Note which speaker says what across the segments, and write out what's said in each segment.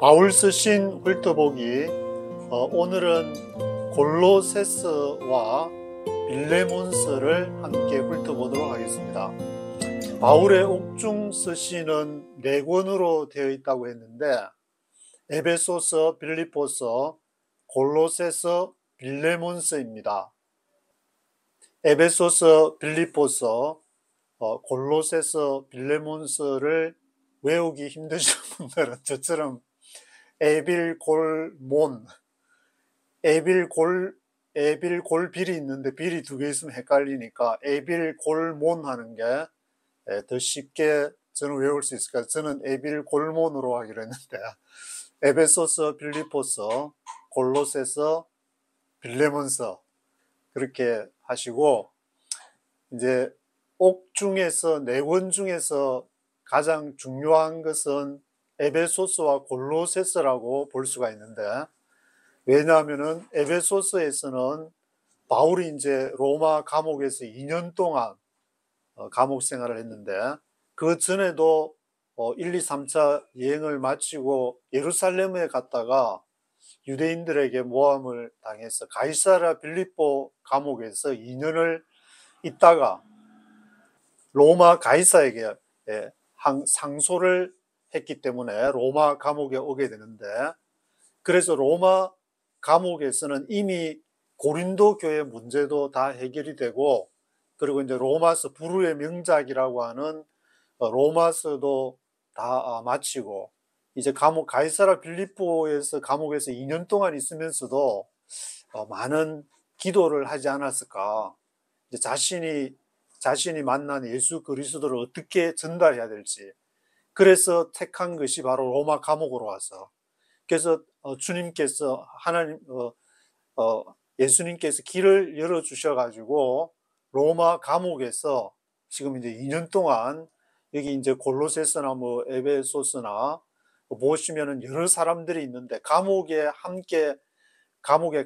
Speaker 1: 바울 쓰신 훑어보기. 오늘은 골로새서와 빌레몬서를 함께 훑어보도록 하겠습니다. 바울의 옥중 서신은 4권으로 되어 있다고 했는데 에베소서, 빌립보서, 골로새서, 빌레몬서입니다. 에베소서, 빌립보서, 골로새서, 빌레몬서를 외우기 힘드신 분들은 저처럼 에빌골몬, 에빌골빌이 있는데 빌이 2개 있으면 헷갈리니까 에빌골몬 하는 게 더 쉽게 저는 외울 수 있을까요? 저는 에빌골몬으로 하기로 했는데 에베소서, 빌립보서, 골로새서, 빌레몬서 그렇게 하시고, 이제 옥 중에서 4권 중에서 가장 중요한 것은 에베소서와 골로새서라고 볼 수가 있는데, 왜냐하면은 에베소서에서는 바울이 이제 로마 감옥에서 2년 동안 감옥 생활을 했는데, 그 전에도 1, 2, 3차 여행을 마치고 예루살렘에 갔다가 유대인들에게 모함을 당해서 가이사랴 빌립보 감옥에서 2년을 있다가 로마 가이사에게 상소를 했기 때문에 로마 감옥에 오게 되는데, 그래서 로마 감옥에서는 이미 고린도 교회 문제도 다 해결이 되고, 그리고 이제 로마서 불후의 명작이라고 하는 로마서도 다 마치고, 이제 가이사랴 빌립보에서 감옥에서 2년 동안 있으면서도 많은 기도를 하지 않았을까. 이제 자신이 만난 예수 그리스도를 어떻게 전달해야 될지, 그래서 택한 것이 바로 로마 감옥으로 와서, 그래서 주님께서 예수님께서 길을 열어 주셔가지고 로마 감옥에서 지금 이제 2년 동안, 여기 이제 골로새서나 에베소서나 보시면은 여러 사람들이 있는데, 감옥에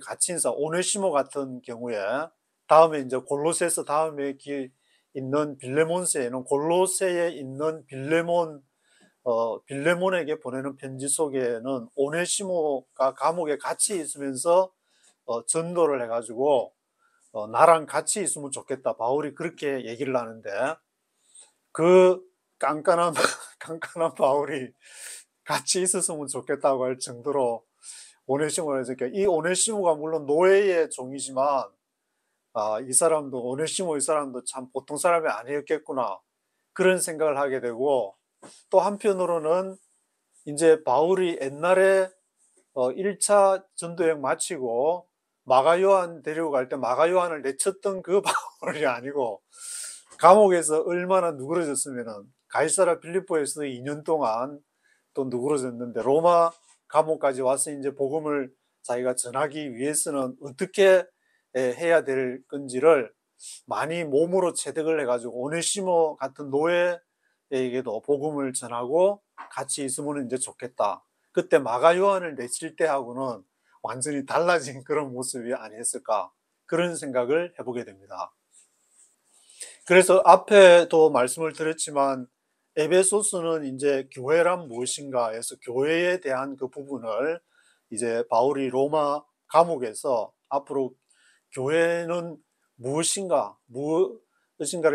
Speaker 1: 갇힌 사람, 오네시모 같은 경우에, 다음에 이제 골로새서 다음에 있는 빌레몬서에는 골로새에 있는 빌레몬에게 보내는 편지 속에는 오네시모가 감옥에 같이 있으면서 전도를 해가지고 나랑 같이 있으면 좋겠다, 바울이 그렇게 얘기를 하는데, 그 깐깐한 바울이 같이 있었으면 좋겠다고 할 정도로 오네시모를 했으니까, 이 오네시모가 물론 노예의 종이지만 이 사람도, 오네시모 이 사람도 참 보통 사람이 아니었겠구나, 그런 생각을 하게 되고, 또 한편으로는 이제 바울이 옛날에 1차 전도여행 마치고 마가요한 데리고 갈 때 마가요한을 내쳤던 그 바울이 아니고, 감옥에서 얼마나 누그러졌으면은, 가이사랴 빌립보에서 2년 동안 또 누그러졌는데, 로마 감옥까지 와서 이제 복음을 자기가 전하기 위해서는 어떻게 해야 될 건지를 많이 몸으로 체득을 해가지고 오네시모 같은 노예에게도 복음을 전하고 같이 있으면 이제 좋겠다. 그때 마가요한을 내칠 때하고는 완전히 달라진 그런 모습이 아니었을까, 그런 생각을 해보게 됩니다. 그래서 앞에도 말씀을 드렸지만 에베소서는 이제 교회란 무엇인가 해서 교회에 대한 그 부분을 이제 바울이 로마 감옥에서 앞으로 교회는 무엇인가를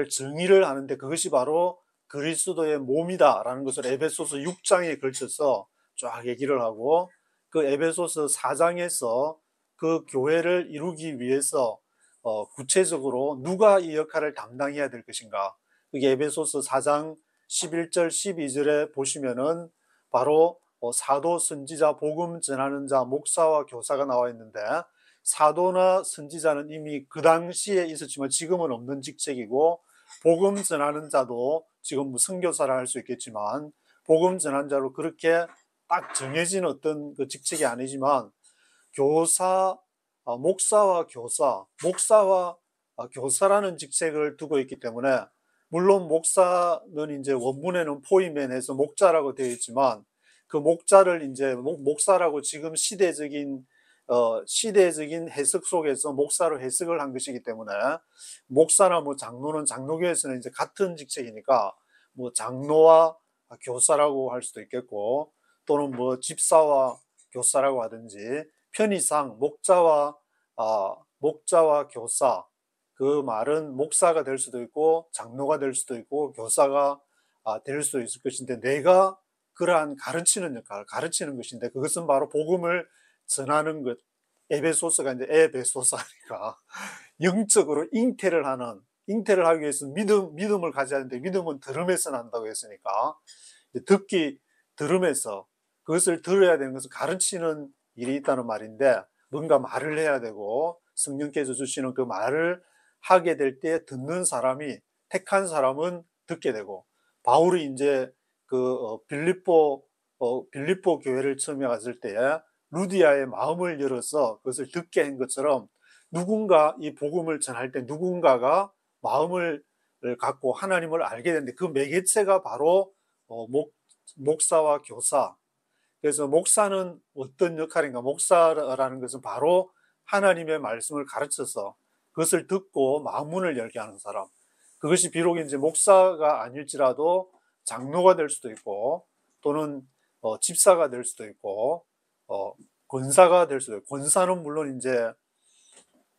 Speaker 1: 정의를 하는데, 그것이 바로 그리스도의 몸이다라는 것을 에베소서 6장에 걸쳐서 쫙 얘기를 하고, 그 에베소서 4장에서 그 교회를 이루기 위해서 구체적으로 누가 이 역할을 담당해야 될 것인가, 그게 에베소서 4장 11절 12절에 보시면은 바로 사도, 선지자, 복음 전하는 자, 목사와 교사가 나와 있는데, 사도나 선지자는 이미 그 당시에 있었지만 지금은 없는 직책이고, 복음 전하는 자도 지금 선교사라 할 수 있겠지만 복음 전하는 자로 그렇게 딱 정해진 어떤 그 직책이 아니지만, 목사와 교사라는 직책을 두고 있기 때문에, 물론 목사는 이제 원문에는 포이멘해서 목자라고 되어 있지만, 그 목자를 이제 목사라고 지금 시대적인 해석 속에서 목사로 해석을 한 것이기 때문에, 목사나 장로는 장로교에서는 이제 같은 직책이니까 장로와 교사라고 할 수도 있겠고, 또는 뭐 집사와 교사라고 하든지 편의상 목자와 교사, 그 말은 목사가 될 수도 있고 장로가 될 수도 있고 교사가 될 수도 있을 것인데, 내가 그러한 가르치는 역할, 가르치는 것인데, 그것은 바로 복음을 전하는 것. 에베소서가 이제 에베소서니까 영적으로 잉태를 하기 위해서는 믿음을 가져야 하는데, 믿음은 들음에서 난다고 했으니까 들음에서 그것을 들어야 되는 것은 가르치는 일이 있다는 말인데, 뭔가 말을 해야 되고 성령께서 주시는 그 말을 하게 될 때 듣는 사람이, 택한 사람은 듣게 되고, 바울이 이제 빌립보 교회를 처음에 갔을 때 루디아의 마음을 열어서 그것을 듣게 한 것처럼, 누군가 이 복음을 전할 때 누군가가 마음을 갖고 하나님을 알게 되는데, 그 매개체가 바로 목사와 교사. 그래서 목사는 어떤 역할인가? 목사라는 것은 바로 하나님의 말씀을 가르쳐서 그것을 듣고 마음문을 열게 하는 사람. 그것이 비록 이제 목사가 아닐지라도 장로가 될 수도 있고, 또는 집사가 될 수도 있고, 권사가 될 수도 있고. 권사는 물론 이제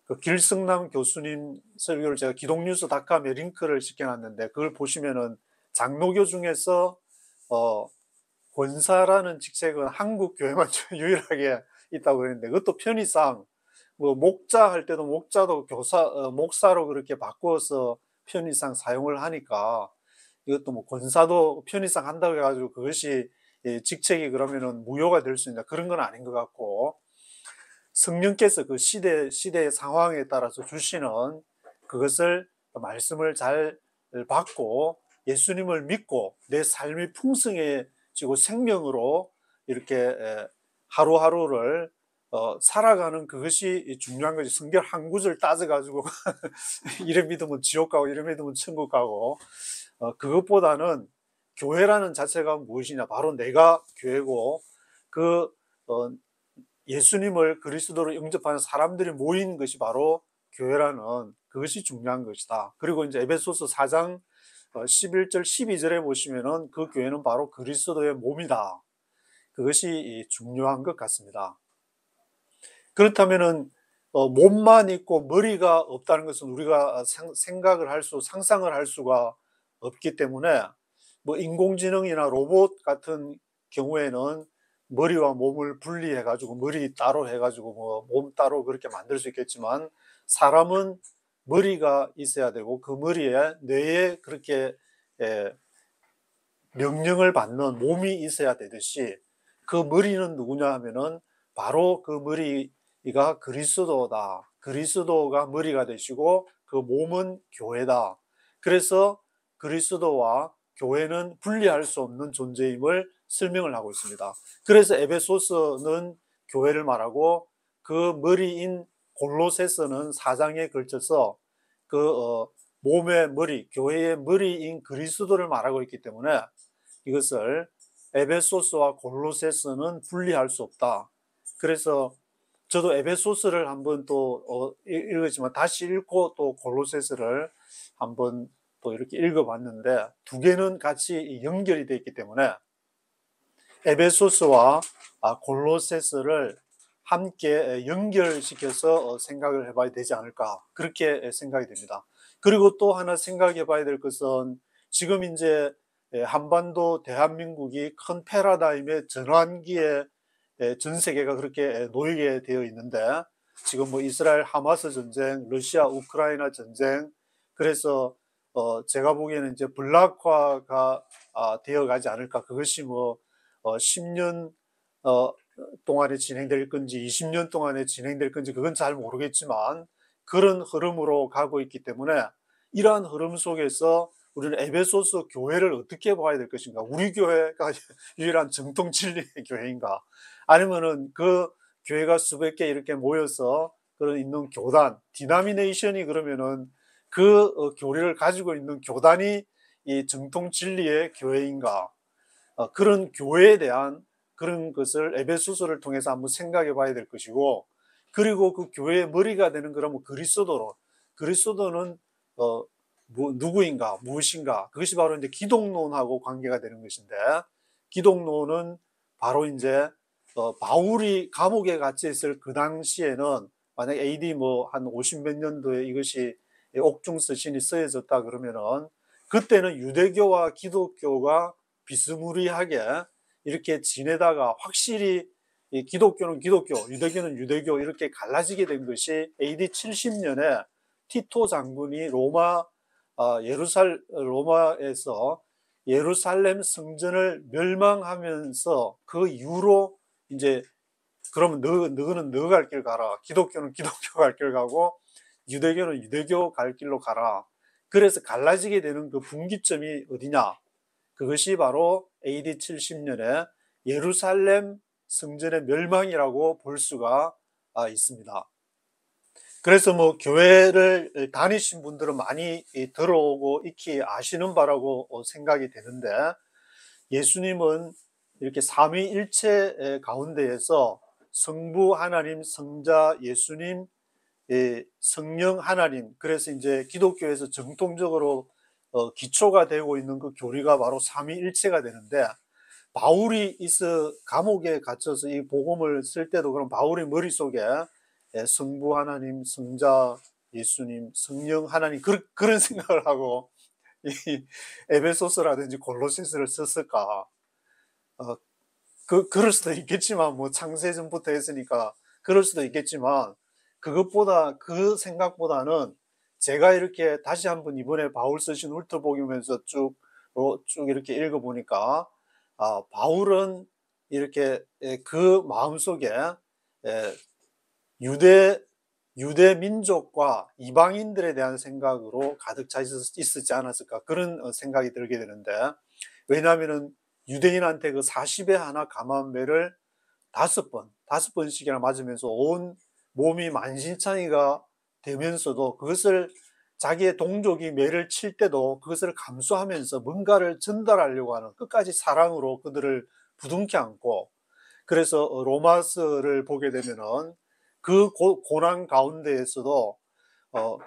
Speaker 1: 그 길승남 교수님 설교를 제가 기독뉴스닷컴에 링크를 시켜놨는데, 그걸 보시면은 장로교 중에서 권사라는 직책은 한국 교회만 유일하게 있다고 그랬는데, 그것도 편의상 뭐 목자 할 때도 목자도 목사로 그렇게 바꾸어서 편의상 사용을 하니까, 이것도 뭐 권사도 편의상 한다고 해가지고 그것이 직책이 그러면은 무효가 될 수 있나, 그런 건 아닌 것 같고, 성령께서 그 시대의 상황에 따라서 주시는 그것을, 말씀을 잘 받고 예수님을 믿고 내 삶이 풍성해지고 생명으로 이렇게 하루하루를 살아가는, 그것이 중요한 거지. 성경 한 구절 따져가지고 이래 믿으면 지옥 가고 이래 믿으면 천국 가고, 그것보다는 교회라는 자체가 무엇이냐, 바로 내가 교회고, 예수님을 그리스도로 영접하는 사람들이 모인 것이 바로 교회라는, 그것이 중요한 것이다. 그리고 이제 에베소서 4장 11절 12절에 보시면은 그 교회는 바로 그리스도의 몸이다. 그것이 중요한 것 같습니다. 그렇다면은 몸만 있고 머리가 없다는 것은 우리가 상상을 할 수가 없기 때문에, 뭐 인공지능이나 로봇 같은 경우에는 머리와 몸을 분리해가지고 머리 따로 해가지고 뭐 몸 따로 그렇게 만들 수 있겠지만, 사람은 머리가 있어야 되고 그 머리에, 뇌에 그렇게 명령을 받는 몸이 있어야 되듯이, 그 머리는 누구냐 하면은 바로 그 머리가 그리스도다. 그리스도가 머리가 되시고 그 몸은 교회다. 그래서 그리스도와 교회는 분리할 수 없는 존재임을 설명을 하고 있습니다. 그래서 에베소서는 교회를 말하고, 그 머리인 골로새서는 4장에 걸쳐서 몸의 머리, 교회의 머리인 그리스도를 말하고 있기 때문에, 이것을 에베소서와 골로새서는 분리할 수 없다. 그래서 저도 에베소서를 한번 또 읽었지만 다시 읽고 또 골로새서를 한번 또 이렇게 읽어봤는데, 두 개는 같이 연결이 되어 있기 때문에 에베소서와 골로새서를 함께 연결시켜서 생각을 해봐야 되지 않을까, 그렇게 생각이 됩니다. 그리고 또 하나 생각해 봐야 될 것은, 지금 이제 한반도 대한민국이 큰 패러다임의 전환기에 전 세계가 그렇게 놓이게 되어 있는데, 지금 뭐 이스라엘 하마스 전쟁, 러시아 우크라이나 전쟁, 그래서 제가 보기에는 이제 블락화가 되어 가지 않을까. 그것이 뭐 10년 동안에 진행될 건지 20년 동안에 진행될 건지 그건 잘 모르겠지만, 그런 흐름으로 가고 있기 때문에, 이러한 흐름 속에서 우리는 에베소서 교회를 어떻게 봐야 될 것인가? 우리 교회가 유일한 정통 진리의 교회인가? 아니면은 그 교회가 수백 개 이렇게 모여서 그런 있는 교단, 디나미네이션이, 그러면은 그 교리를 가지고 있는 교단이 이 정통 진리의 교회인가? 그런 교회에 대한 그런 것을 에베소서를 통해서 한번 생각해 봐야 될 것이고, 그리고 그 교회의 머리가 되는 그러면 그리스도는 누구인가, 무엇인가, 그것이 바로 이제 기독론하고 관계가 되는 것인데, 기독론은 바로 이제 바울이 감옥에 갇혀 있을 그 당시에는 만약 AD 뭐 한 50몇 년도에 이것이 옥중 서신이 쓰여졌다 그러면은 그때는 유대교와 기독교가 비스무리하게 이렇게 지내다가 확실히 이 기독교는 기독교, 유대교는 유대교 이렇게 갈라지게 된 것이 AD 70년에 티토 장군이 로마에서 예루살렘 성전을 멸망하면서 그 이후로 이제 그러면 너는 너 갈 길 가라. 기독교는 기독교 갈 길 가고 유대교는 유대교 갈 길로 가라. 그래서 갈라지게 되는 그 분기점이 어디냐? 그것이 바로 AD 70년에 예루살렘 성전의 멸망이라고 볼 수가 있습니다. 그래서 뭐 교회를 다니신 분들은 많이 들어오고 익히 아시는 바라고 생각이 되는데, 예수님은 이렇게 삼위일체 가운데에서 성부 하나님, 성자 예수님, 성령 하나님, 그래서 이제 기독교에서 정통적으로 기초가 되고 있는 그 교리가 바로 삼위일체가 되는데, 바울이 감옥에 갇혀서 이 복음을 쓸 때도 그럼 바울의 머릿속에 성부 하나님, 성자 예수님, 성령 하나님 그런 생각을 하고 이 에베소서라든지 골로새서를 썼을까? 그럴 수도 있겠지만, 뭐 창세전부터 했으니까 그럴 수도 있겠지만, 그 생각보다는 제가 이렇게 다시 한번 이번에 바울 서신 훑어보면서 쭉 이렇게 읽어보니까, 바울은 이렇게 그 마음속에 유대 민족과 이방인들에 대한 생각으로 가득 차 있었지 않았을까, 그런 생각이 들게 되는데, 왜냐하면은 유대인한테 그 40에 하나 감한매를 5번씩이나 맞으면서 온 몸이 만신창이가 되면서도 그것을 자기의 동족이 매를 칠 때도 그것을 감수하면서 뭔가를 전달하려고 하는 끝까지 사랑으로 그들을 부둥켜 안고, 그래서 로마서를 보게 되면은 그 고난 가운데에서도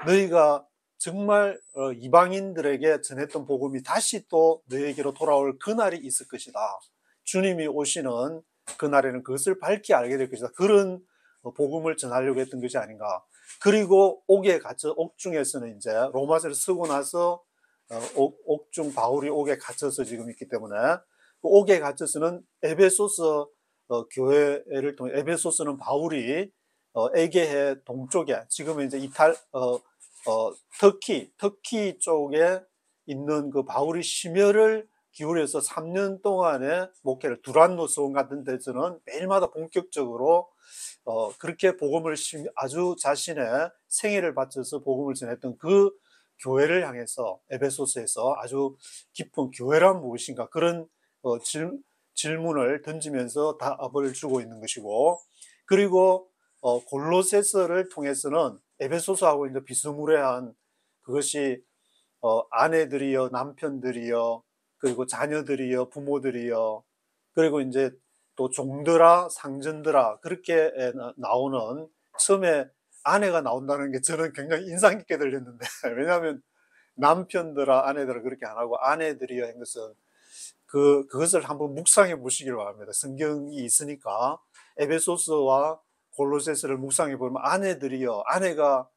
Speaker 1: 너희가 정말 이방인들에게 전했던 복음이 다시 또 너희에게로 돌아올 그날이 있을 것이다. 주님이 오시는 그날에는 그것을 밝히 알게 될 것이다. 그런 복음을 전하려고 했던 것이 아닌가. 그리고 옥중에서는 이제 로마서를 쓰고 나서 옥중 바울이 옥에 갇혀서 지금 있기 때문에, 그 옥에 갇혀서는 에베소서 교회를 통해, 에베소서는 바울이 에게해 동쪽에, 지금 이제 터키 쪽에 있는 그 바울이 심혈을 기울여서 3년 동안의 목회를, 두란노 서원 같은 데서는 매일마다 본격적으로 그렇게 복음을 아주 자신의 생애를 바쳐서 복음을 전했던 그 교회를 향해서 에베소서에서 아주 깊은 교회란 무엇인가, 그런 질문을 던지면서 답을 주고 있는 것이고, 그리고 골로새서를 통해서는 에베소서하고 이제 비스무리한, 그것이 아내들이여, 남편들이여, 그리고 자녀들이여, 부모들이여, 그리고 이제 또 종들아, 상전들아, 그렇게 나오는, 처음에 아내가 나온다는 게 저는 굉장히 인상 깊게 들렸는데 왜냐하면 남편들아, 아내들아 그렇게 안 하고 아내들이여 한 것은 그것을 한번 묵상해 보시기를 바랍니다. 성경이 있으니까 에베소서와 골로새서를 묵상해 보면 아내가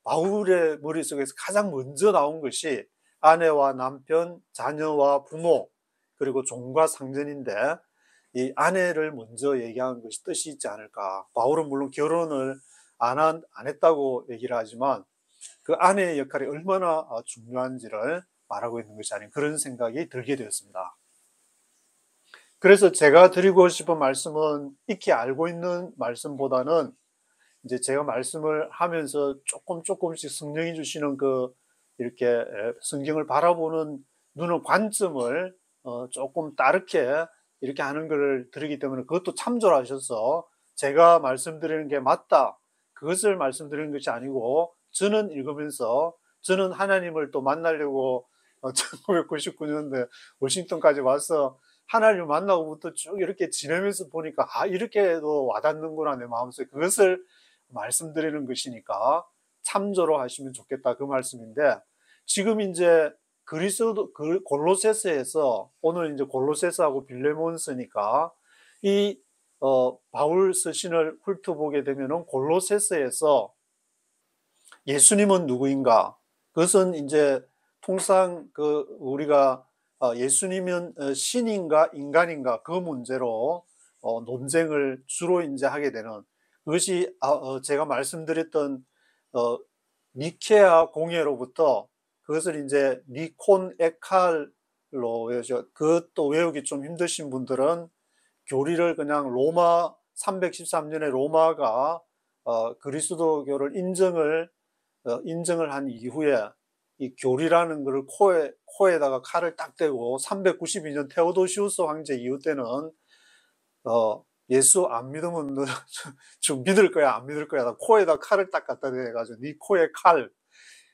Speaker 1: 바울의 머릿속에서 가장 먼저 나온 것이 아내와 남편, 자녀와 부모, 그리고 종과 상전인데, 이 아내를 먼저 얘기한 것이 뜻이 있지 않을까. 바울은 물론 결혼을 안 했다고 얘기를 하지만 그 아내의 역할이 얼마나 중요한지를 말하고 있는 것이 아닌, 그런 생각이 들게 되었습니다. 그래서 제가 드리고 싶은 말씀은 익히 알고 있는 말씀보다는 이제 제가 말씀을 하면서 조금씩 성령이 주시는 이렇게 성경을 바라보는 관점을 조금 다르게 이렇게 하는 걸 드리기 때문에, 그것도 참조를 하셔서 제가 말씀드리는 게 맞다, 그것을 말씀드리는 것이 아니고, 저는 읽으면서 저는 하나님을 또 만나려고 1999년도에 워싱턴까지 와서 하나님을 만나고부터 쭉 이렇게 지내면서 보니까 이렇게도 와닿는구나 내 마음속에, 그것을 말씀드리는 것이니까 참조로 하시면 좋겠다, 그 말씀인데, 지금 이제 골로새서에서, 오늘 이제 골로새서하고 빌레몬서니까 이 바울 서신을 훑어보게 되면은 골로새서에서 예수님은 누구인가? 그것은 이제 통상 우리가 예수님은 신인가 인간인가 그 문제로 논쟁을 주로 이제 하게 되는 그것이 제가 말씀드렸던 니케아 공예로부터 그것을 이제 니콘 에칼로 외우죠. 그것도 외우기 좀 힘드신 분들은 교리를 그냥 로마 313년에 로마가 그리스도교를 인정을 한 이후에 이 교리라는 것을 코에다가 칼을 딱 대고 392년 테오도시우스 황제 이후 때는 예수 안 믿으면 너 좀 믿을 거야 안 믿을 거야 코에다 칼을 딱 갖다 대가지고 네 코에 칼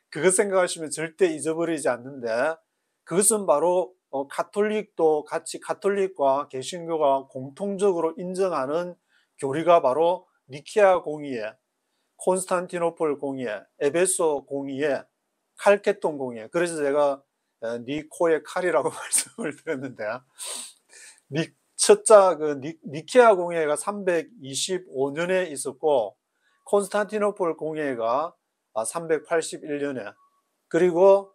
Speaker 1: 그것 생각하시면 절대 잊어버리지 않는데 그것은 바로 가톨릭도 같이 가톨릭과 개신교가 공통적으로 인정하는 교리가 바로 니케아 공의회, 콘스탄티노폴 공의회, 에베소 공의회, 칼케톤 공의회. 그래서 제가 니 코에 칼이라고 말씀을 드렸는데 첫자 니케아 공의회가 325년에 있었고 콘스탄티노폴 공의회가 381년에 그리고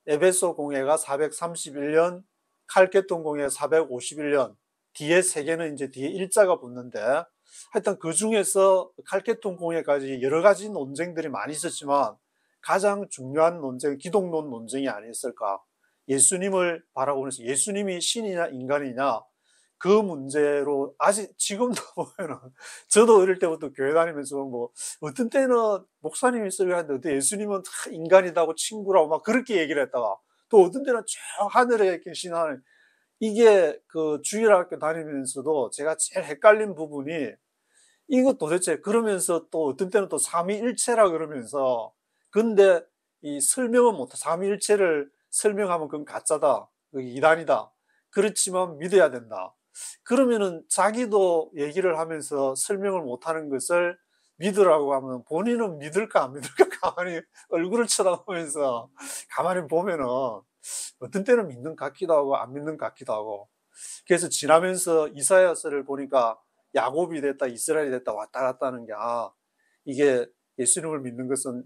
Speaker 1: 에베소 공회가 431년, 칼케톤 공회 451년, 뒤에 세 개는 이제 뒤에 일자가 붙는데, 하여튼 그 중에서 칼케톤 공회까지 여러 가지 논쟁들이 많이 있었지만, 가장 중요한 논쟁, 기독론 논쟁이 아니었을까. 예수님을 바라보면서 예수님이 신이냐 인간이냐, 그 문제로 아직 지금도 보면은 저도 어릴 때부터 교회 다니면서 뭐 어떤 때는 목사님이 쓰려고 하는데 예수님은 다 인간이다고 친구라고 막 그렇게 얘기를 했다가 또 어떤 때는 저 하늘에 계신 하나님 이게 그 주일학교 다니면서도 제가 제일 헷갈린 부분이 이거 도대체 그러면서 또 어떤 때는 또 삼위일체라 그러면서 근데 이 설명은 못해 삼위일체를 설명하면 그건 가짜다 그건 이단이다 그렇지만 믿어야 된다 그러면은 자기도 얘기를 하면서 설명을 못하는 것을 믿으라고 하면 본인은 믿을까 안 믿을까 가만히 얼굴을 쳐다보면서 가만히 보면은 어떤 때는 믿는 것 같기도 하고 안 믿는 것 같기도 하고 그래서 지나면서 이사야서를 보니까 야곱이 됐다 이스라엘이 됐다 왔다 갔다 하는 게 이게 예수님을 믿는 것은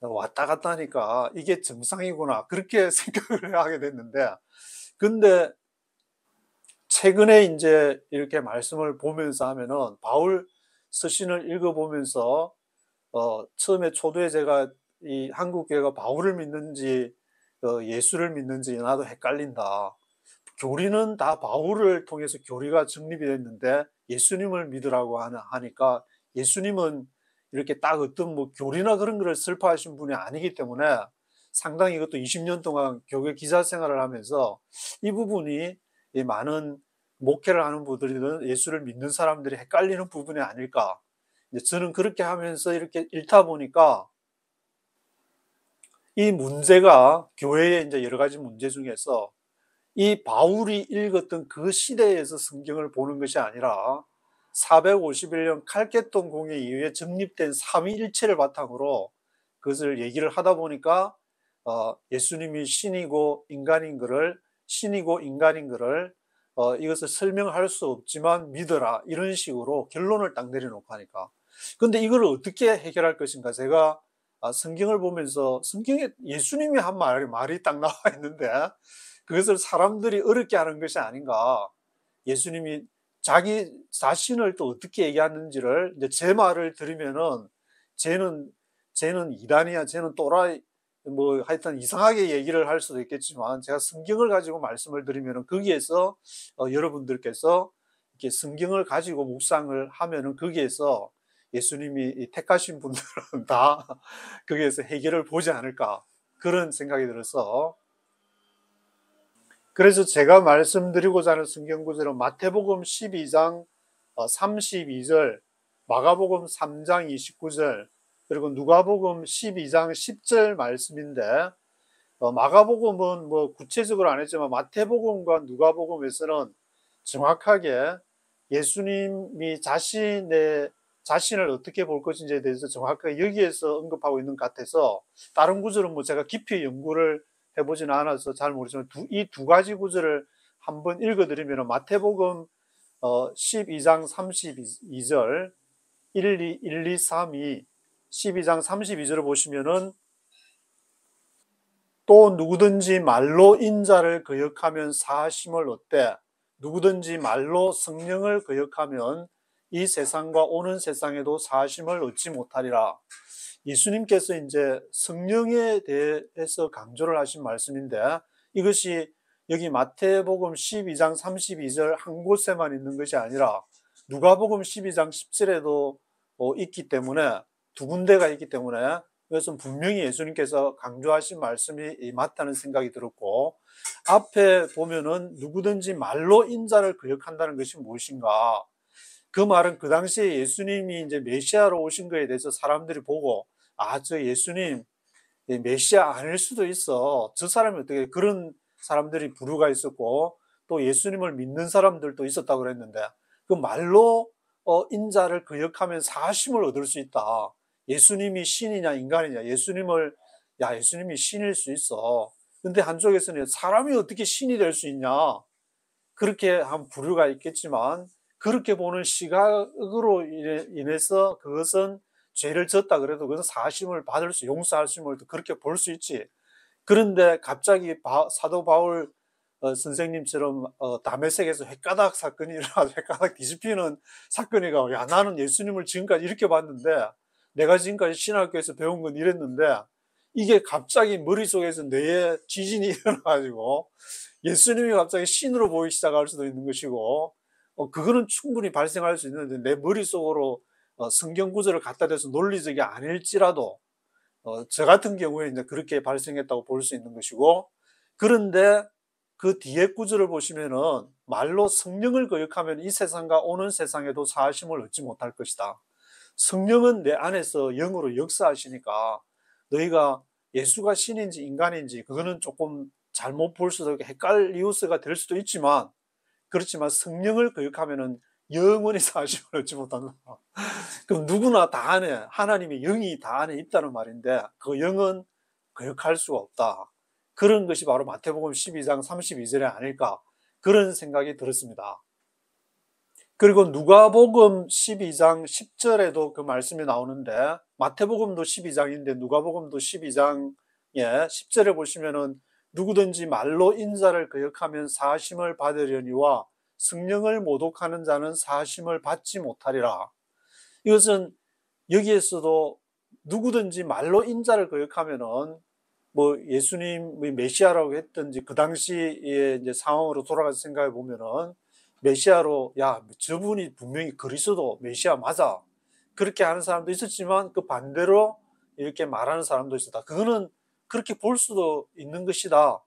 Speaker 1: 왔다 갔다 하니까 이게 정상이구나 그렇게 생각을 하게 됐는데 근데 최근에 이제 이렇게 말씀을 보면서 하면은 바울 서신을 읽어보면서 처음에 초두에 제가 이 한국 교회가 바울을 믿는지 예수를 믿는지 나도 헷갈린다. 교리는 다 바울을 통해서 교리가 정립이 됐는데 예수님을 믿으라고 하니까 예수님은 이렇게 딱 어떤 뭐 교리나 그런 거를 설파하신 분이 아니기 때문에 상당히 이것도 20년 동안 교회 기자 생활을 하면서 이 부분이 이 많은 목회를 하는 분들이든 예수를 믿는 사람들이 헷갈리는 부분이 아닐까. 저는 그렇게 하면서 이렇게 읽다 보니까 이 문제가 교회의 이제 여러 가지 문제 중에서 이 바울이 읽었던 그 시대에서 성경을 보는 것이 아니라 451년 칼케톤 공회 이후에 정립된 삼위일체를 바탕으로 그것을 얘기를 하다 보니까 예수님이 신이고 인간인 것을 이것을 설명할 수 없지만 믿어라 이런 식으로 결론을 딱 내려놓고 하니까 근데 이걸 어떻게 해결할 것인가 제가 성경을 보면서 성경에 예수님이 한 말이 딱 나와 있는데 그것을 사람들이 어렵게 하는 것이 아닌가 예수님이 자기 자신을 또 어떻게 얘기하는지를 이제 제 말을 들으면은 쟤는 이단이야 쟤는 또라이 뭐 하여튼 이상하게 얘기를 할 수도 있겠지만 제가 성경을 가지고 말씀을 드리면은 거기에서 여러분들께서 이렇게 성경을 가지고 묵상을 하면은 거기에서 예수님이 택하신 분들은 다 거기에서 해결을 보지 않을까 그런 생각이 들어서 그래서 제가 말씀드리고자 하는 성경 구절은 마태복음 12장 32절, 마가복음 3장 29절, 그리고 누가복음 12장 10절 말씀인데 마가복음은 뭐 구체적으로 안 했지만 마태복음과 누가복음에서는 정확하게 예수님이 자신을 어떻게 볼 것인지에 대해서 정확하게 여기에서 언급하고 있는 것 같아서 다른 구절은 뭐 제가 깊이 연구를 해보지는 않아서 잘 모르지만 이 두 가지 구절을 한번 읽어드리면 마태복음 12장 32절 1, 2, 3이 12장 32절을 보시면은 또 누구든지 말로 인자를 거역하면 사하심을 얻되 누구든지 말로 성령을 거역하면 이 세상과 오는 세상에도 사하심을 얻지 못하리라. 예수님께서 이제 성령에 대해서 강조를 하신 말씀인데 이것이 여기 마태복음 12장 32절 한 곳에만 있는 것이 아니라 누가복음 12장 10절에도 있기 때문에 두 군데가 있기 때문에 이것은 분명히 예수님께서 강조하신 말씀이 맞다는 생각이 들었고 앞에 보면은 누구든지 말로 인자를 거역한다는 것이 무엇인가? 그 말은 그 당시에 예수님이 이제 메시아로 오신 것에 대해서 사람들이 보고 저 예수님 메시아 아닐 수도 있어. 저 사람이 어떻게 그런 사람들이 부류가 있었고 또 예수님을 믿는 사람들도 있었다고 그랬는데 그 말로 인자를 거역하면 사심을 얻을 수 있다. 예수님이 신이냐 인간이냐 예수님이 신일 수 있어. 근데 한쪽에서는 사람이 어떻게 신이 될 수 있냐 그렇게 한 부류가 있겠지만 그렇게 보는 시각으로 인해서 그것은 죄를 졌다 그래도 그것은 사심을 받을 수 용서하심을 그렇게 볼 수 있지. 그런데 갑자기 사도 바울 선생님처럼 다메섹에서 헷가닥 사건이 일어나서 헷가닥 뒤집히는 사건이 가고 야 나는 예수님을 지금까지 이렇게 봤는데 내가 지금까지 신학교에서 배운 건 이랬는데 이게 갑자기 머릿속에서 뇌에 지진이 일어나가지고 예수님이 갑자기 신으로 보이기 시작할 수도 있는 것이고 그거는 충분히 발생할 수 있는데 내 머릿속으로 성경 구절을 갖다 대서 논리적이 아닐지라도 저 같은 경우에 이제 그렇게 발생했다고 볼 수 있는 것이고 그런데 그 뒤에 구절을 보시면은 말로 성령을 거역하면 이 세상과 오는 세상에도 사하심을 얻지 못할 것이다. 성령은 내 안에서 영으로 역사하시니까 너희가 예수가 신인지 인간인지 그거는 조금 잘못 볼 수도 있고 헷갈리우스가 될 수도 있지만 그렇지만 성령을 거역하면은 영원히 사하심을 얻지 못한다. 그럼 누구나 다 안에 하나님의 영이 다 안에 있다는 말인데 그 영은 거역할 수가 없다. 그런 것이 바로 마태복음 12장 32절에 아닐까 그런 생각이 들었습니다. 그리고 누가복음 12장 10절에도 그 말씀이 나오는데 마태복음도 12장인데 누가복음도 12장에 10절에 보시면은 누구든지 말로 인자를 거역하면 사하심을 받으려니와 성령을 모독하는 자는 사하심을 받지 못하리라. 이것은 여기에서도 누구든지 말로 인자를 거역하면은 뭐 예수님이 메시아라고 했든지 그 당시의 이제 상황으로 돌아가서 생각해 보면은 메시아로 저분이 분명히 그리스도 메시아 맞아 그렇게 하는 사람도 있었지만 그 반대로 이렇게 말하는 사람도 있었다. 그거는 그렇게 볼 수도 있는 것이다.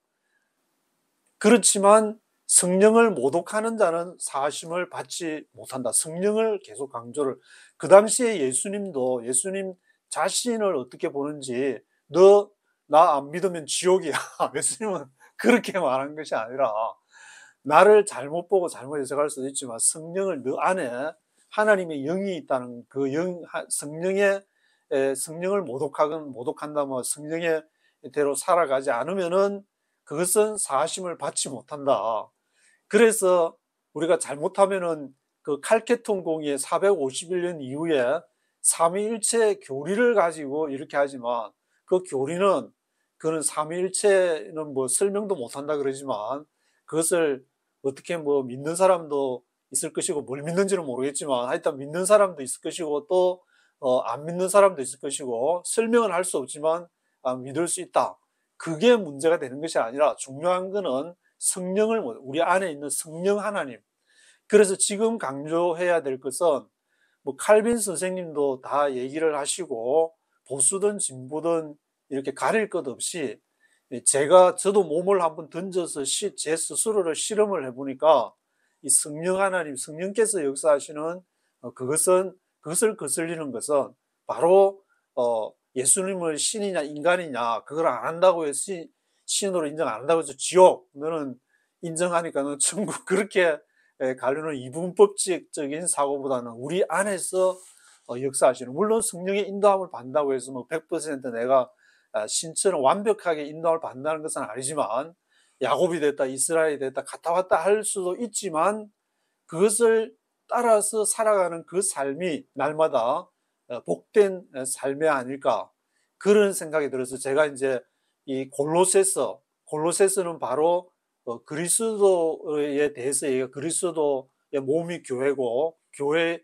Speaker 1: 그렇지만 성령을 모독하는 자는 사하심을 받지 못한다. 성령을 계속 강조를 그 당시에 예수님도 예수님 자신을 어떻게 보는지 너 나 안 믿으면 지옥이야. 예수님은 그렇게 말한 것이 아니라 나를 잘못 보고 잘못 해석할 수도 있지만 성령을 너 안에 하나님의 영이 있다는 그 성령을 모독한다 뭐 성령의 대로 살아가지 않으면은 그것은 사하심을 받지 못한다. 그래서 우리가 잘못하면은 그 칼케톤 공의의 451년 이후에 삼위일체 교리를 가지고 이렇게 하지만 그 교리는 그는 삼위일체는 뭐 설명도 못한다 그러지만 그것을 어떻게 뭐 믿는 사람도 있을 것이고 뭘 믿는지는 모르겠지만 하여튼 믿는 사람도 있을 것이고 또 안 믿는 사람도 있을 것이고 설명은 할 수 없지만 믿을 수 있다. 그게 문제가 되는 것이 아니라 중요한 거는 성령을 우리 안에 있는 성령 하나님. 그래서 지금 강조해야 될 것은 뭐 칼빈 선생님도 다 얘기를 하시고 보수든 진보든 이렇게 가릴 것 없이 저도 몸을 한번 던져서 제 스스로를 실험을 해보니까 이 성령 하나님, 성령께서 역사하시는 그것을 거슬리는 것은 바로 예수님을 신이냐 인간이냐 그걸 안 한다고 해서 신으로 인정 안 한다고 해서 지옥 너는 인정하니까 너는 천국 그렇게 가려는 이분법칙적인 사고보다는 우리 안에서 역사하시는 물론 성령의 인도함을 받는다고 해서 뭐 100% 내가 신처럼 완벽하게 인도함을 받는다는 것은 아니지만 야곱이 됐다 이스라엘이 됐다 갔다 왔다 할 수도 있지만 그것을 따라서 살아가는 그 삶이 날마다 복된 삶이 아닐까, 그런 생각이 들어서 제가 이제 이 골로새서는 바로 그리스도에 대해서 그리스도의 몸이 교회고, 교회의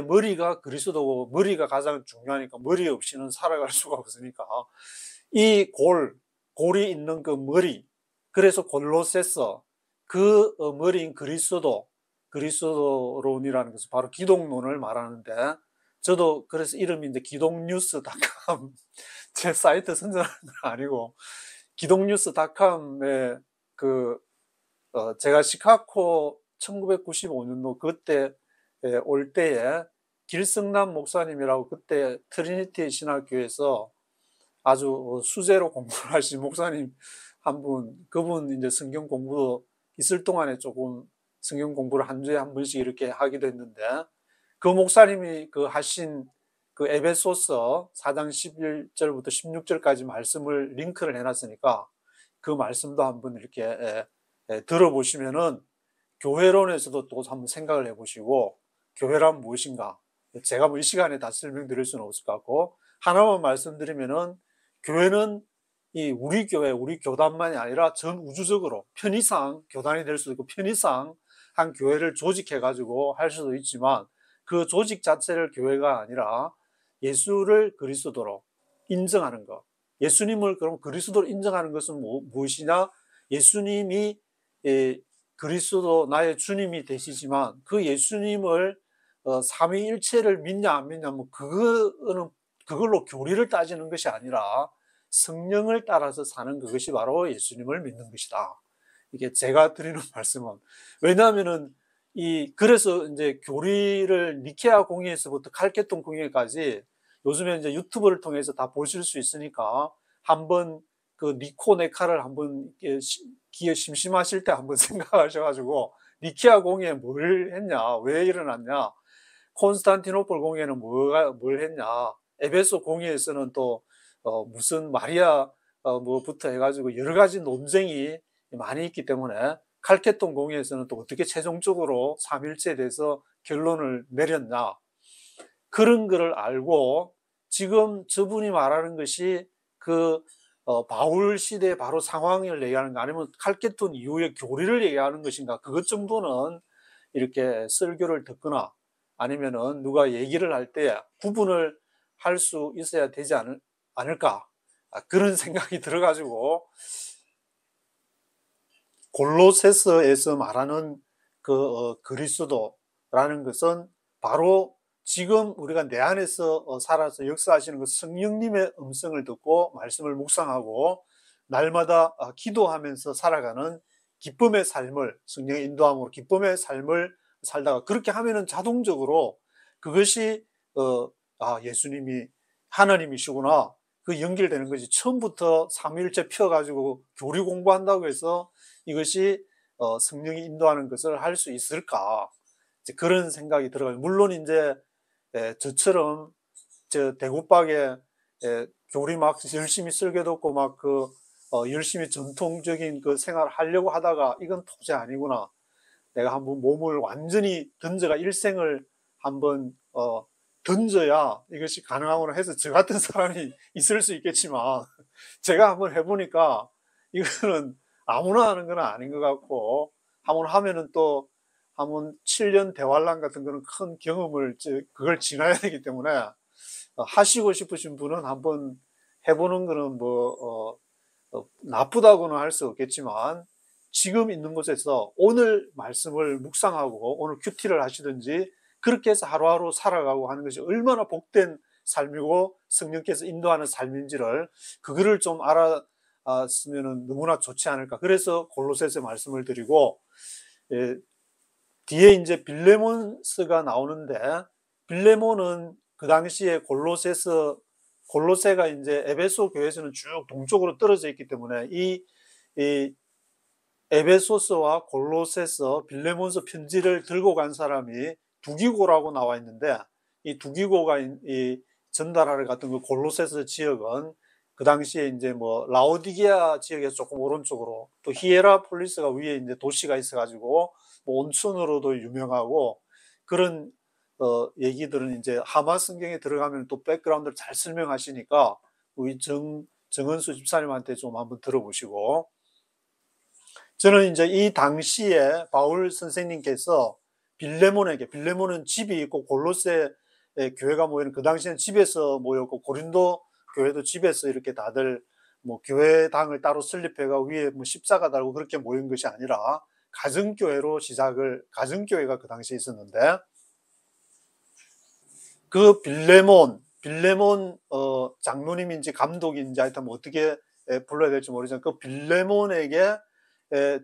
Speaker 1: 머리가 그리스도고, 머리가 가장 중요하니까 머리 없이는 살아갈 수가 없으니까 이 골이 있는 그 머리, 그래서 골로새서, 그 머리인 그리스도론이라는 것은 바로 기독론을 말하는데, 저도 그래서 이름이 이제 기독뉴스닷컴 제 사이트 선전하는 건 아니고 기독뉴스닷컴에 제가 시카고 1995년도 그때 올 때에 길승남 목사님이라고 그때 트리니티 신학교에서 아주 수제로 공부를 하신 목사님 한 분, 그분 이제 성경 공부도 있을 동안에 조금 성경 공부를 한 주에 한 번씩 이렇게 하기도 했는데, 그 목사님이 하신 에베소서 4장 11절부터 16절까지 말씀을 링크를 해놨으니까 그 말씀도 한번 이렇게 들어보시면은 교회론에서도 또 한번 생각을 해보시고, 교회란 무엇인가, 제가 뭐 이 시간에 다 설명드릴 수는 없을 것 같고, 하나만 말씀드리면은 교회는 우리 교회, 우리 교단만이 아니라 전 우주적으로 편의상 교단이 될 수도 있고, 편의상 한 교회를 조직해가지고 할 수도 있지만, 그 조직 자체를 교회가 아니라 예수를 그리스도로 인정하는 것. 예수님을 그럼 그리스도로 인정하는 것은 무엇이냐? 예수님이 그리스도 나의 주님이 되시지만, 그 예수님을 삼위일체를 믿냐 안 믿냐, 뭐 그걸로 교리를 따지는 것이 아니라 성령을 따라서 사는 그것이 바로 예수님을 믿는 것이다. 이게 제가 드리는 말씀은, 왜냐하면은 그래서 이제 교리를 니케아 공의에서부터 칼케돈 공의까지 요즘에 이제 유튜브를 통해서 다 보실 수 있으니까 한번 니코네카를 한번 심심하실 때 한번 생각하셔가지고, 니케아 공의에 뭘 했냐, 왜 일어났냐, 콘스탄티노폴 공의에는 뭘 했냐, 에베소 공의에서는 또 무슨 마리아 뭐부터 해가지고 여러 가지 논쟁이 많이 있기 때문에, 칼케톤 공의에서는 또 어떻게 최종적으로 삼일체에 대해서 결론을 내렸냐, 그런 거를 알고 지금 저분이 말하는 것이 바울 시대의 바로 상황을 얘기하는 거, 아니면 칼케톤 이후의 교리를 얘기하는 것인가, 그것 정도는 이렇게 설교를 듣거나 아니면은 누가 얘기를 할 때 구분을 할 수 있어야 되지 않을까, 그런 생각이 들어가지고, 골로새서에서 말하는 그리스도라는 것은 바로 지금 우리가 내 안에서 살아서 역사하시는 그 성령님의 음성을 듣고 말씀을 묵상하고 날마다 기도하면서 살아가는 기쁨의 삶을, 성령의 인도함으로 기쁨의 삶을 살다가, 그렇게 하면은 자동적으로 그것이 예수님이 하나님이시구나, 그 연결되는 것이, 처음부터 삼위일체 펴가지고 교리 공부한다고 해서 이것이 성령이 인도하는 것을 할 수 있을까, 그런 생각이 들어가요. 물론 이제 저처럼 대구박에 교리 막 열심히 설교 듣고 막 열심히 전통적인 생활을 하려고 하다가 이건 도저히 아니구나, 내가 한번 몸을 완전히 던져가 일생을 한번 던져야 이것이 가능하구나 해서 저 같은 사람이 있을 수 있겠지만, 제가 한번 해보니까 이거는 아무나 하는 건 아닌 것 같고, 한번 하면은 또 한번 7년 대환란 같은 거는 큰 경험을 그걸 지나야 되기 때문에, 하시고 싶으신 분은 한번 해보는 거는 나쁘다고는 할 수 없겠지만, 지금 있는 곳에서 오늘 말씀을 묵상하고 오늘 큐티를 하시든지 그렇게 해서 하루하루 살아가고 하는 것이 얼마나 복된 삶이고 성령께서 인도하는 삶인지를, 그거를 좀 알았으면 너무나 좋지 않을까. 그래서 골로새서 말씀을 드리고, 뒤에 이제 빌레몬스가 나오는데, 빌레몬은 그 당시에 골로새가 이제 에베소 교회에서는 쭉 동쪽으로 떨어져 있기 때문에 이 에베소서와 골로새서, 빌레몬서 편지를 들고 간 사람이 두기고라고 나와 있는데, 이 두기고가 전달하러 갔던 그 골로새서 지역은 그 당시에 이제 라오디게아 지역에서 조금 오른쪽으로, 또 히에라폴리스가 위에 이제 도시가 있어가지고 뭐 온천으로도 유명하고 그런 얘기들은 이제 하마 성경에 들어가면 또 백그라운드를 잘 설명하시니까 우리 정은수 집사님한테 좀 한번 들어보시고, 저는 이제 이 당시에 바울 선생님께서 빌레몬은 집이 있고 골로새 교회가 모이는 그 당시에는 집에서 모였고 고린도 교회도 집에서 이렇게 다들 뭐 교회당을 따로 설립해가 위에 뭐 십자가 달고 그렇게 모인 것이 아니라 가정교회가 그 당시에 있었는데, 그 빌레몬 장로님인지 감독인지 하여튼 뭐 어떻게 불러야 될지 모르지만 그 빌레몬에게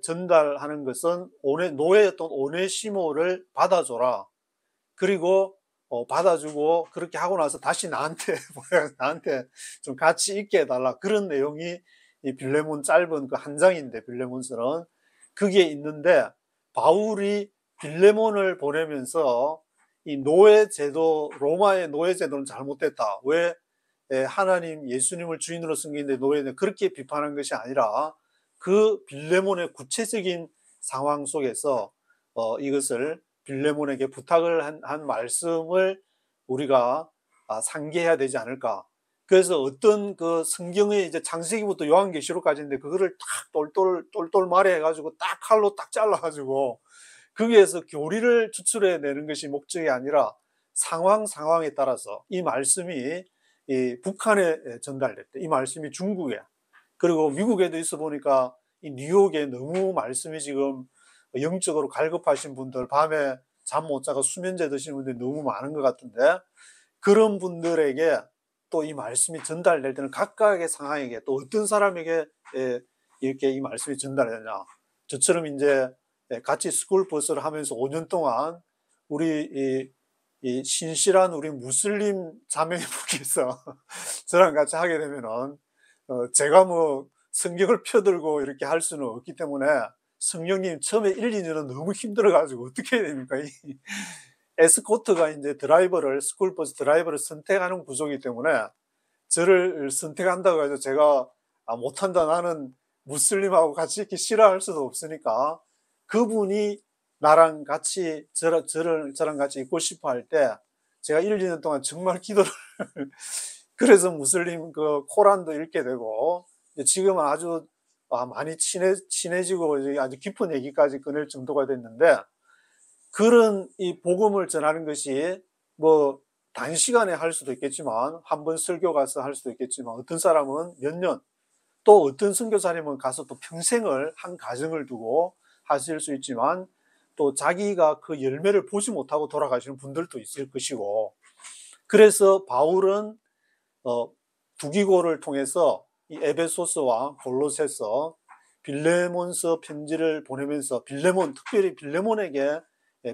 Speaker 1: 전달하는 것은 노예였던 오네시모를 받아줘라. 그리고 받아주고 그렇게 하고 나서 다시 나한테 좀 같이 있게 해달라. 그런 내용이 이 빌레몬 짧은 그 한 장인데, 빌레몬서는 그게 있는데, 바울이 빌레몬을 보내면서 이 노예제도, 로마의 노예제도는 잘못됐다. 왜 하나님 예수님을 주인으로 섬기는데 노예는, 그렇게 비판한 것이 아니라 그 빌레몬의 구체적인 상황 속에서 이것을 빌레몬에게 부탁을 한 말씀을 우리가 상기해야 되지 않을까. 그래서 어떤 그 성경의 이제 창세기부터 요한계시록까지인데 그거를 딱 똘똘 말해가지고 딱 칼로 딱 잘라가지고 거기에서 교리를 추출해 내는 것이 목적이 아니라 상황에 따라서 이 말씀이 이 북한에 전달됐대. 이 말씀이 중국에, 그리고 미국에도 있어 보니까 이 뉴욕에 너무 말씀이 지금 영적으로 갈급하신 분들, 밤에 잠 못 자고 수면제 드시는 분들이 너무 많은 것 같은데, 그런 분들에게 또 이 말씀이 전달될 때는 각각의 상황에게 또 어떤 사람에게 이렇게 이 말씀이 전달되냐. 저처럼 이제 같이 스쿨버스를 하면서 5년 동안 우리 이 신실한 우리 무슬림 자매님께서 저랑 같이 하게 되면은 제가 뭐 성경을 펴들고 이렇게 할 수는 없기 때문에, 성령님 처음에 1, 2년은 너무 힘들어가지고 어떻게 해야 됩니까? 이 에스코트가 이제 스쿨버스 드라이버를 선택하는 구조이기 때문에 저를 선택한다고 해서 제가 못한다, 나는 무슬림하고 같이 있기 싫어할 수도 없으니까, 그분이 나랑 같이 저랑 같이 있고 싶어 할 때 제가 1, 2년 동안 정말 기도를 그래서 무슬림 그 코란도 읽게 되고, 지금은 아주 많이 친해지고 아주 깊은 얘기까지 꺼낼 정도가 됐는데, 그런 이 복음을 전하는 것이 뭐 단시간에 할 수도 있겠지만, 한 번 설교 가서 할 수도 있겠지만, 어떤 사람은 몇 년, 또 어떤 선교사님은 가서 또 평생을 한 가정을 두고 하실 수 있지만, 또 자기가 그 열매를 보지 못하고 돌아가시는 분들도 있을 것이고, 그래서 바울은 두기고를 통해서 이 에베소서와 골로새서, 빌레몬서 편지를 보내면서 특별히 빌레몬에게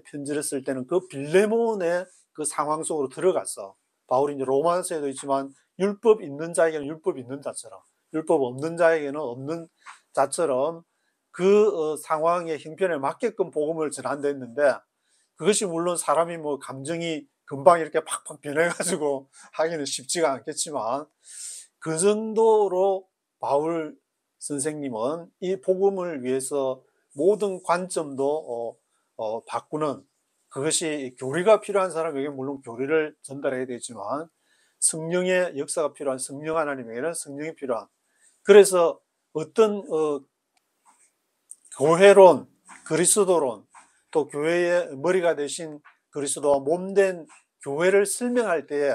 Speaker 1: 편지를 쓸 때는 그 빌레몬의 그 상황 속으로 들어갔어. 바울이 이제 로마서에도 있지만 율법 있는 자에게는 율법 있는 자처럼, 율법 없는 자에게는 없는 자처럼 그 상황의 형편에 맞게끔 복음을 전한다 했는데, 그것이 물론 사람이 뭐 감정이 금방 이렇게 팍팍 변해가지고 하기는 쉽지가 않겠지만, 그 정도로 바울 선생님은 이 복음을 위해서 모든 관점도 바꾸는, 그것이 교리가 필요한 사람에게 물론 교리를 전달해야 되지만, 성령의 역사가 필요한 성령 하나님에게는 성령이 필요한, 그래서 어떤 교회론, 그리스도론, 또 교회의 머리가 되신 그리스도와 몸된 교회를 설명할 때에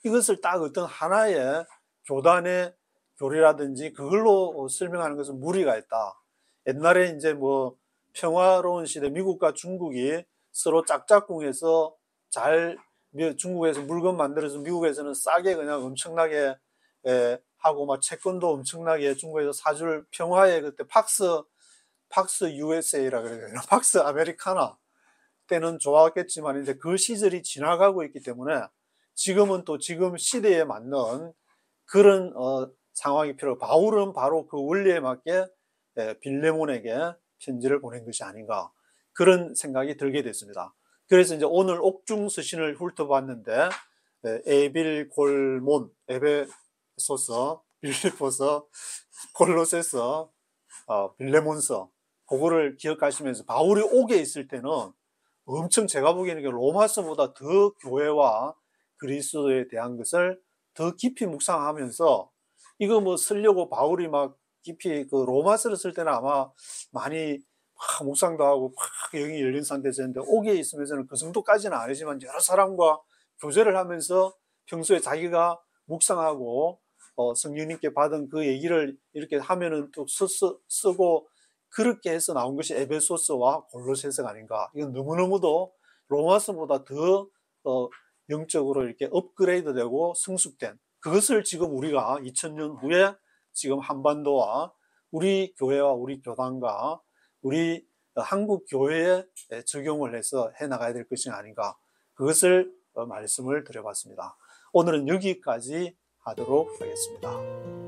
Speaker 1: 이것을 딱 어떤 하나의 교단의 교리라든지 그걸로 설명하는 것은 무리가 있다. 옛날에 이제 뭐 평화로운 시대, 미국과 중국이 서로 짝짝꿍해서 중국에서 물건 만들어서 미국에서는 싸게 그냥 엄청나게 하고, 막 채권도 엄청나게 중국에서 사줄 평화의 그때 팍스 USA라 그래요. 팍스 아메리카나 때는 좋았겠지만 이제 그 시절이 지나가고 있기 때문에 지금은 또 지금 시대에 맞는 그런 상황이 필요하고, 바울은 바로 그 원리에 맞게 빌레몬에게 편지를 보낸 것이 아닌가, 그런 생각이 들게 됐습니다. 그래서 이제 오늘 옥중 서신을 훑어봤는데, 에빌골몬, 에베소서, 빌립보서, 골로새서, 빌레몬서, 그거를 기억하시면서 바울이 옥에 있을 때는 엄청 제가 보기에는 로마서보다 더 교회와 그리스도에 대한 것을 더 깊이 묵상하면서 이거 뭐 쓰려고 바울이 막 깊이 그 로마서를 쓸 때는 아마 많이 막 묵상도 하고 막 영이 열린 상태에서 했는데 옥에 있으면서는 그 정도까지는 아니지만 여러 사람과 교제를 하면서 평소에 자기가 묵상하고 성령님께 받은 그 얘기를 이렇게 하면은 또 쓰고 그렇게 해서 나온 것이 에베소서와 골로새서가 아닌가. 이건 너무너무도 로마서보다 더 영적으로 이렇게 업그레이드되고 성숙된 그것을 지금 우리가 2000년 후에 지금 한반도와 우리 교회와 우리 교단과 우리 한국 교회에 적용을 해서 해나가야 될 것이 아닌가. 그것을 말씀을 드려봤습니다. 오늘은 여기까지 하도록 하겠습니다.